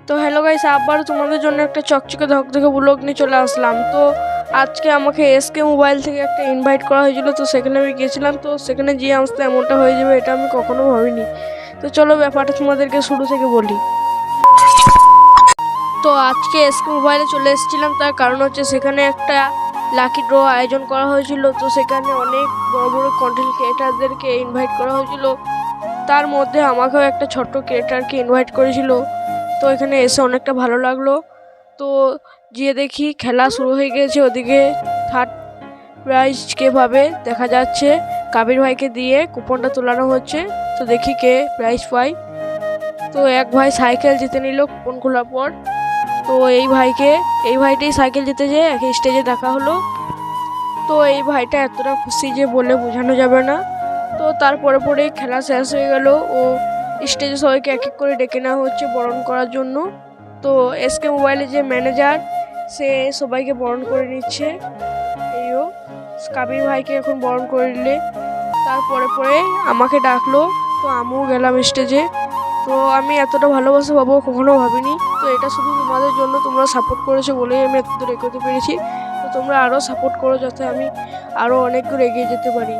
তো hello guys, আবার তোমাদের জন্য একটা চকচকে ধকধকে ব্লগ নিয়ে চলে আসলাম। তো আজকে আমাকে এসকে মোবাইল থেকে একটা ইনভাইট করা হয়েছিল, তো সেখানে আমি গেছিলাম। তো সেখানে গিয়ে আসতে এমনটা হয়ে যাবে এটা আমি কখনো ভাবিনি। তো চলো ব্যাপারটা তোমাদেরকে শুরু থেকে বলি। তো আজকে এসকে মোবাইলে চলে এসেছিলাম, তার কারণ হচ্ছে সেখানে একটা লাকি ড্র আয়োজন করা হয়েছিল। তো সেখানে অনেক বড় বড় কন্টেন্ট ক্রিয়েটারদেরকে ইনভাইট করা হয়েছিল, তার মধ্যে আমাকেও একটা ছোট্ট ক্রিয়েটারকে ইনভাইট করেছিল। তো এখানে এসে অনেকটা ভালো লাগলো। তো গিয়ে দেখি খেলা শুরু হয়ে গেছে। ওদিকে থার্ড প্রাইজ কে পাবে দেখা যাচ্ছে, কাবির ভাইকে দিয়ে কুপনটা তোলানো হচ্ছে। তো দেখি কে প্রাইজ পাই। তো এক ভাই সাইকেল জিতে নিল কুপন খোলার পর। তো এই ভাইটাই সাইকেল জিতে যেয়ে এক স্টেজে দেখা হলো। তো এই ভাইটা এতটা খুশি যে বলে বোঝানো যাবে না। তো তারপরে পরে খেলা শেষ হয়ে গেল ও স্টেজে সবাইকে এক এক করে ডেকে নেওয়া হচ্ছে বরণ করার জন্য। তো এসকে মোবাইলে যে ম্যানেজার সে সবাইকে বরণ করে নিচ্ছে। এইও কাবির ভাইকে এখন বরণ করে নিলে তারপরে পরে আমাকে ডাকলো। তো আমিও গেলাম স্টেজে। তো আমি এতটা ভালোবাসা পাবো কখনো ভাবিনি। তো এটা শুধু তোমাদের জন্য, তোমরা সাপোর্ট করেছো বলেই আমি এত দূর এগোতে পেরেছি। তো তোমরা আরও সাপোর্ট করো যাতে আমি আরও অনেক দূর এগিয়ে যেতে পারি।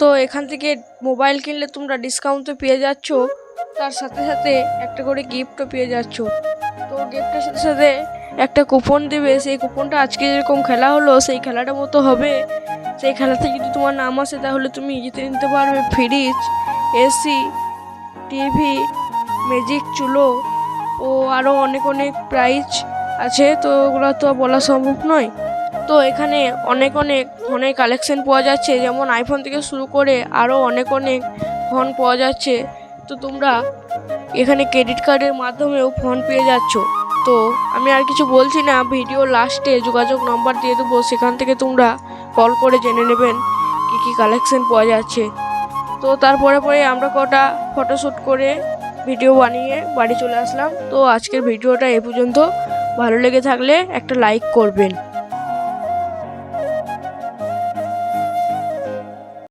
তো এখান থেকে মোবাইল কিনলে তোমরা ডিসকাউন্টও পেয়ে যাচ্ছ, তার সাথে সাথে একটা করে গিফটও পেয়ে যাচ্ছ। তো গিফটের সাথে সাথে একটা কুপন দেবে, সেই কুপনটা আজকে যেরকম খেলা হলো সেই খেলাটার মতো হবে। সেই খেলাতে যদি তোমার নাম আসে তাহলে তুমি জিতে নিতে পারবে ফ্রিজ, এসি, টিভি, ম্যাজিক চুলো ও আরও অনেক অনেক প্রাইজ আছে। তো ওগুলো তো বলা সম্ভব নয়। তো এখানে অনেক অনেক ফোনের কালেকশন পাওয়া যাচ্ছে, যেমন আইফোন থেকে শুরু করে আরও অনেক অনেক ফোন পাওয়া যাচ্ছে। তো তোমরা এখানে ক্রেডিট কার্ডের মাধ্যমেও ফোন পেয়ে যাচ্ছ। তো আমি আর কিছু বলছি না, ভিডিও লাস্টে যোগাযোগ নম্বর দিয়ে দেবো, সেখান থেকে তোমরা কল করে জেনে নেবেন কী কী কালেকশন পাওয়া যাচ্ছে। তো তারপরে পরে আমরা কটা ফটোশ্যুট করে ভিডিও বানিয়ে বাড়ি চলে আসলাম। তো আজকের ভিডিওটা এ পর্যন্ত। ভালো লেগে থাকলে একটা লাইক করবেন।